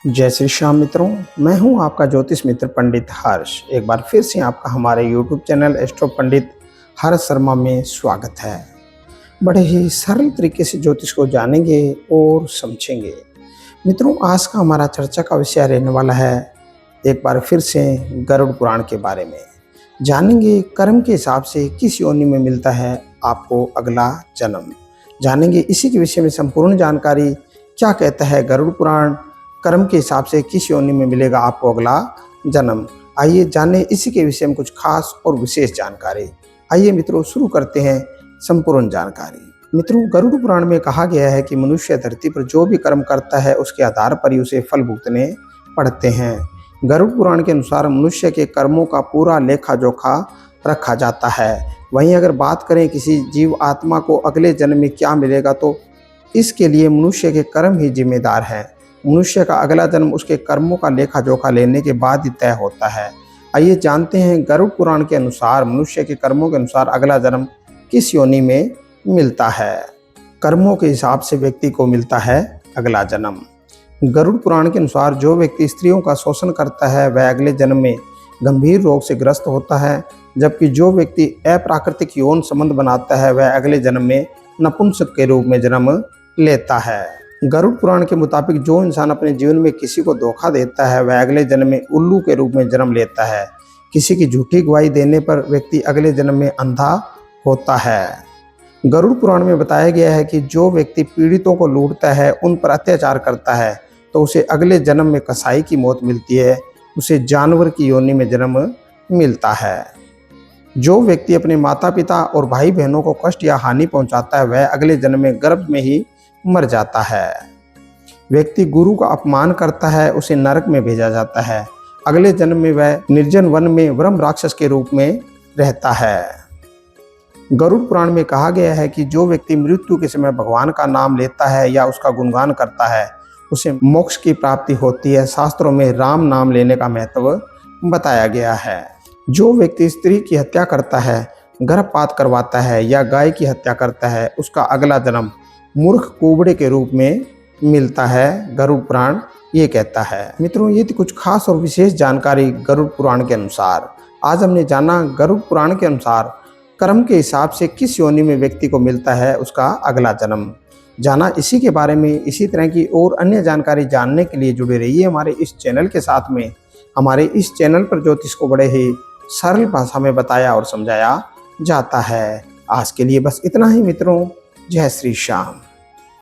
जय श्री श्याम मित्रों, मैं हूं आपका ज्योतिष मित्र पंडित हर्ष। एक बार फिर से आपका हमारे YouTube चैनल एस्ट्रो पंडित हर्ष शर्मा में स्वागत है। बड़े ही सरल तरीके से ज्योतिष को जानेंगे और समझेंगे। मित्रों, आज का हमारा चर्चा का विषय रहने वाला है एक बार फिर से गरुड़ पुराण के बारे में। जानेंगे कर्म के हिसाब से किस योनि में मिलता है आपको अगला जन्म। जानेंगे इसी के विषय में संपूर्ण जानकारी। क्या कहता है गरुड़ पुराण, कर्म के हिसाब से किस योनि में मिलेगा आपको अगला जन्म। आइए जाने इसी के विषय में कुछ खास और विशेष जानकारी। आइए मित्रों, शुरू करते हैं संपूर्ण जानकारी। मित्रों, गरुड़ पुराण में कहा गया है कि मनुष्य धरती पर जो भी कर्म करता है उसके आधार पर ही उसे फल भुगतने पड़ते हैं। गरुड़ पुराण के अनुसार मनुष्य के कर्मों का पूरा लेखा जोखा रखा जाता है। वहीं अगर बात करें किसी जीव आत्मा को अगले जन्म में क्या मिलेगा, तो इसके लिए मनुष्य के कर्म ही जिम्मेदार हैं। मनुष्य का अगला जन्म उसके कर्मों का लेखा जोखा लेने के बाद ही तय होता है। आइए जानते हैं गरुड़ पुराण के अनुसार मनुष्य के कर्मों के अनुसार अगला जन्म किस योनि में मिलता है। कर्मों के हिसाब से व्यक्ति को मिलता है अगला जन्म। गरुड़ पुराण के अनुसार जो व्यक्ति स्त्रियों का शोषण करता है वह अगले जन्म में गंभीर रोग से ग्रस्त होता है, जबकि जो व्यक्ति अप्राकृतिक यौन संबंध बनाता है वह अगले जन्म में नपुंसक के रूप में जन्म लेता है। गरुड़ पुराण के मुताबिक जो इंसान अपने जीवन में किसी को धोखा देता है वह अगले जन्म में उल्लू के रूप में जन्म लेता है। किसी की झूठी गवाही देने पर व्यक्ति अगले जन्म में अंधा होता है। गरुड़ पुराण में बताया गया है कि जो व्यक्ति पीड़ितों को लूटता है, उन पर अत्याचार करता है, तो उसे अगले जन्म में कसाई की मौत मिलती है, उसे जानवर की योनि में जन्म मिलता है। जो व्यक्ति अपने माता पिता और भाई बहनों को कष्ट या हानि पहुंचाता है वह अगले जन्म में गर्भ में ही मर जाता है। व्यक्ति गुरु का अपमान करता है, उसे नरक में भेजा जाता है। अगले जन्म में वह निर्जन वन में व्रम राक्षस के रूप में रहता है। गरुड़ पुराण में कहा गया है कि जो व्यक्ति मृत्यु के समय भगवान का नाम लेता है या उसका गुणगान करता है उसे मोक्ष की प्राप्ति होती है। शास्त्रों में राम नाम लेने का महत्व बताया गया है। जो व्यक्ति स्त्री की हत्या करता है, गर्भपात करवाता है या गाय की हत्या करता है, उसका अगला जन्म मूर्ख कुबड़े के रूप में मिलता है, गरुड़ पुराण ये कहता है। मित्रों, ये थी कुछ खास और विशेष जानकारी गरुड़ पुराण के अनुसार। आज हमने जाना गरुड़ पुराण के अनुसार कर्म के हिसाब से किस योनि में व्यक्ति को मिलता है उसका अगला जन्म। जाना इसी के बारे में। इसी तरह की और अन्य जानकारी जानने के लिए जुड़े रहिए हमारे इस चैनल के साथ में। हमारे इस चैनल पर ज्योतिष को बड़े ही सरल भाषा में बताया और समझाया जाता है। आज के लिए बस इतना ही मित्रों। जय श्री श्याम।